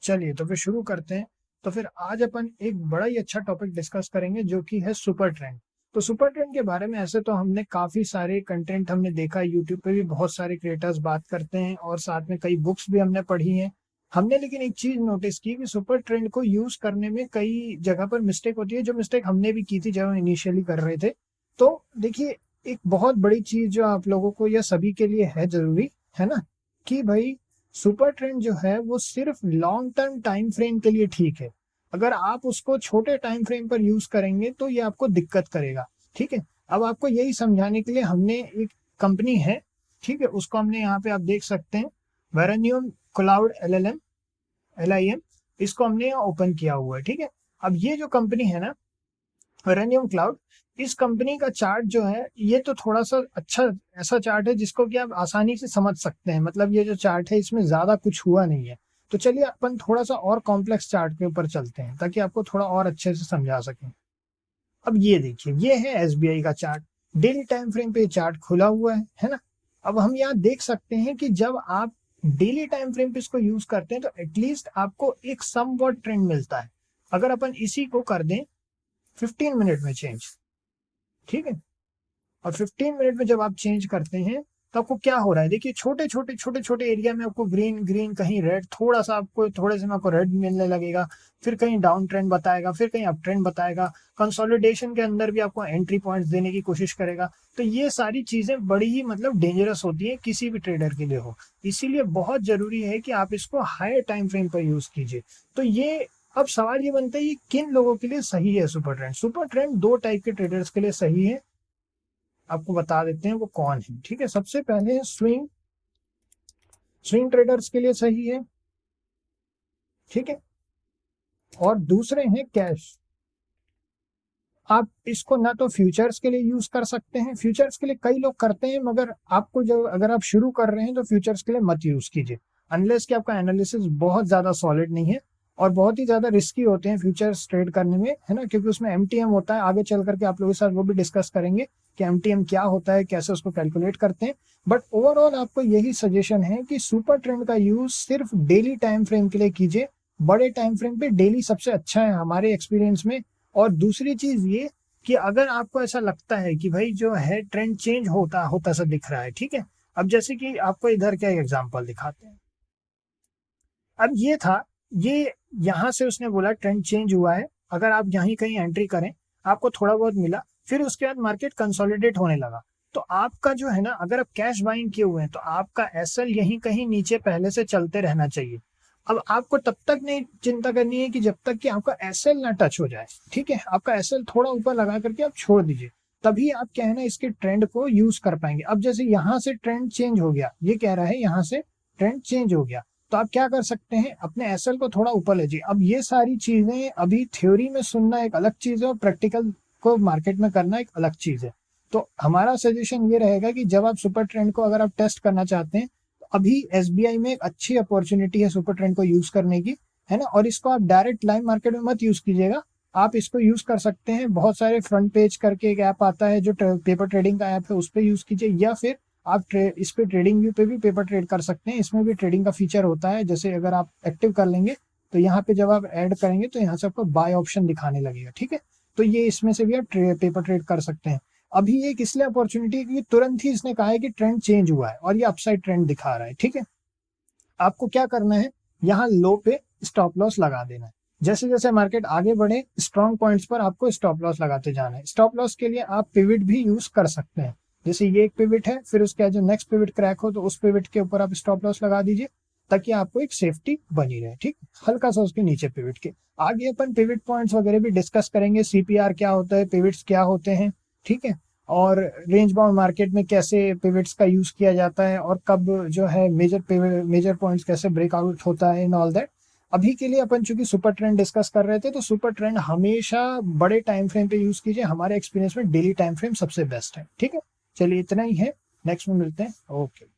चलिए तो फिर शुरू करते हैं। तो फिर आज अपन एक बड़ा ही अच्छा टॉपिक डिस्कस करेंगे जो कि है सुपर ट्रेंड। तो सुपर ट्रेंड के बारे में ऐसे तो हमने काफी सारे कंटेंट हमने देखा है, यूट्यूब पे भी बहुत सारे क्रिएटर्स बात करते हैं और साथ में कई बुक्स भी हमने पढ़ी हैं। हमने लेकिन एक चीज नोटिस की कि सुपर ट्रेंड को यूज करने में कई जगह पर मिस्टेक होती है, जो मिस्टेक हमने भी की थी जब हम इनिशियली कर रहे थे। तो देखिए, एक बहुत बड़ी चीज जो आप लोगों को या सभी के लिए है जरूरी, है ना, कि भाई सुपर ट्रेंड जो है वो सिर्फ लॉन्ग टर्म टाइम फ्रेम के लिए ठीक है। अगर आप उसको छोटे टाइम फ्रेम पर यूज करेंगे तो ये आपको दिक्कत करेगा। ठीक है, अब आपको यही समझाने के लिए हमने एक कंपनी है, ठीक है, उसको हमने यहाँ पे आप देख सकते हैं, वेरेनियम क्लाउड LIM, इसको हमने यहाँ ओपन किया हुआ है। ठीक है, अब ये जो कंपनी है ना, वेरेनियम क्लाउड, इस कंपनी का चार्ट जो है ये तो थोड़ा सा अच्छा ऐसा चार्ट है जिसको कि आप आसानी से समझ सकते हैं। मतलब ये जो चार्ट है इसमें ज्यादा कुछ हुआ नहीं है। तो चलिए अपन थोड़ा सा और कॉम्प्लेक्स चार्ट के ऊपर चलते हैं ताकि आपको थोड़ा और अच्छे से समझा सकें। अब ये देखिए, ये है SBI का चार्ट। डेली टाइम फ्रेम पे चार्ट खुला हुआ है ना। अब हम यहाँ देख सकते हैं कि जब आप डेली टाइम फ्रेम पे इसको यूज करते हैं तो एटलीस्ट आपको एक समवॉट ट्रेंड मिलता है। अगर अपन इसी को कर दें 15 मिनट में चेंज, ठीक है, और 15 मिनट में जब आप चेंज करते हैं तो आपको क्या हो रहा है, देखिए छोटे छोटे एरिया में आपको ग्रीन ग्रीन, कहीं रेड, थोड़ा सा आपको थोड़े से में आपको रेड मिलने लगेगा, फिर कहीं डाउन ट्रेंड बताएगा, फिर कहीं अप ट्रेंड बताएगा, कंसोलिडेशन के अंदर भी आपको एंट्री पॉइंट्स देने की कोशिश करेगा। तो ये सारी चीजें बड़ी ही मतलब डेंजरस होती है किसी भी ट्रेडर के लिए हो। इसीलिए बहुत जरूरी है कि आप इसको हायर टाइम फ्रेम पर यूज कीजिए। तो ये अब सवाल ये बनता है ये किन लोगों के लिए सही है सुपर ट्रेंड। सुपर ट्रेंड दो टाइप के ट्रेडर्स के लिए सही है, आपको बता देते हैं वो कौन है। ठीक है, सबसे पहले है स्विंग स्विंग ट्रेडर्स के लिए सही है, ठीक है, और दूसरे हैं कैश। आप इसको ना तो फ्यूचर्स के लिए यूज कर सकते हैं, फ्यूचर्स के लिए कई लोग करते हैं, मगर आपको जब अगर आप शुरू कर रहे हैं तो फ्यूचर्स के लिए मत यूज कीजिए अनलेस कि आपका एनालिसिस बहुत ज्यादा सॉलिड नहीं है। और बहुत ही ज्यादा रिस्की होते हैं फ्यूचर्स ट्रेड करने में, है ना, क्योंकि उसमें MTM होता है। आगे चल करके आप लोगों के साथ वो भी डिस्कस करेंगे कि MTM क्या होता है, कैसे उसको कैलकुलेट करते हैं। बट ओवरऑल आपको यही सजेशन है कि सुपर ट्रेंड का यूज सिर्फ डेली टाइम फ्रेम के लिए कीजिए। बड़े टाइम फ्रेम पे डेली सबसे अच्छा है हमारे एक्सपीरियंस में। और दूसरी चीज ये कि अगर आपको ऐसा लगता है कि भाई जो है ट्रेंड चेंज होता होता सा दिख रहा है, ठीक है, अब जैसे कि आपको इधर क्या एग्जांपल दिखाते हैं। अब ये था, ये यहाँ से उसने बोला ट्रेंड चेंज हुआ है, अगर आप यहीं कहीं एंट्री करें आपको थोड़ा बहुत मिला, फिर उसके बाद मार्केट कंसोलिडेट होने लगा। तो आपका जो है ना, अगर आप कैश बाइंग किए हुए हैं तो आपका SL यहीं कहीं नीचे पहले से चलते रहना चाहिए। अब आपको तब तक नहीं चिंता करनी है कि जब तक कि आपका SL ना टच हो जाए। ठीक है, आपका SL थोड़ा ऊपर लगा करके आप छोड़ दीजिए, तभी आप क्या है ना इसके ट्रेंड को यूज कर पाएंगे। अब जैसे यहाँ से ट्रेंड चेंज हो गया, ये कह रहा है यहाँ से ट्रेंड चेंज हो गया, तो आप क्या कर सकते हैं, अपने SL को थोड़ा ऊपर लीजिए। अब ये सारी चीजें अभी थ्योरी में सुनना एक अलग चीज है और प्रैक्टिकल को मार्केट में करना एक अलग चीज है। तो हमारा सजेशन ये रहेगा कि जब आप सुपर ट्रेंड को अगर आप टेस्ट करना चाहते हैं तो अभी SBI में एक अच्छी अपॉर्चुनिटी है सुपर ट्रेंड को यूज करने की, है ना। और इसको आप डायरेक्ट लाइव मार्केट में मत यूज कीजिएगा, आप इसको यूज कर सकते हैं, बहुत सारे फ्रंट पेज करके एक ऐप आता है जो पेपर ट्रेडिंग का ऐप है, उस पर यूज कीजिए, या फिर आप इस पे ट्रेडिंग व्यू पे भी पेपर ट्रेड कर सकते हैं। इसमें भी ट्रेडिंग का फीचर होता है, जैसे अगर आप एक्टिव कर लेंगे तो यहाँ पे जब आप ऐड करेंगे तो यहाँ से आपको बाय ऑप्शन दिखाने लगेगा। ठीक है, तो ये इसमें से भी आप पेपर ट्रेड कर सकते हैं। अभी ये इसलिए अपॉर्चुनिटी है कि तुरंत ही इसने कहा है कि ट्रेंड चेंज हुआ है और ये अपसाइड ट्रेंड दिखा रहा है। ठीक है, आपको क्या करना है, यहाँ लो पे स्टॉप लॉस लगा देना है। जैसे जैसे मार्केट आगे बढ़े स्ट्रॉन्ग पॉइंट्स पर आपको स्टॉप लॉस लगाते जाना है। स्टॉप लॉस के लिए आप पिविट भी यूज कर सकते हैं, जैसे ये एक पिविट है, फिर उसके बाद जो नेक्स्ट पिविट क्रैक हो तो उस पिविट के ऊपर आप स्टॉप लॉस लगा दीजिए ताकि आपको एक सेफ्टी बनी रहे। ठीक, हल्का सा उसके नीचे पिविट के। आगे अपन पिविट पॉइंट्स वगैरह भी डिस्कस करेंगे, CPR क्या होता है, पिविट्स क्या होते हैं, ठीक है, और रेंज बाउंड मार्केट में कैसे पिविट्स का यूज किया जाता है और कब जो है मेजर पॉइंट्स कैसे ब्रेकआउट होता है इन ऑल दैट। अभी के लिए अपन चूंकि सुपर ट्रेंड डिस्कस कर रहे थे तो सुपर ट्रेंड हमेशा बड़े टाइम फ्रेम पे यूज कीजिए, हमारे एक्सपीरियंस में डेली टाइम फ्रेम सबसे बेस्ट है। ठीक है, चलिए इतना ही है, नेक्स्ट में मिलते हैं, ओके।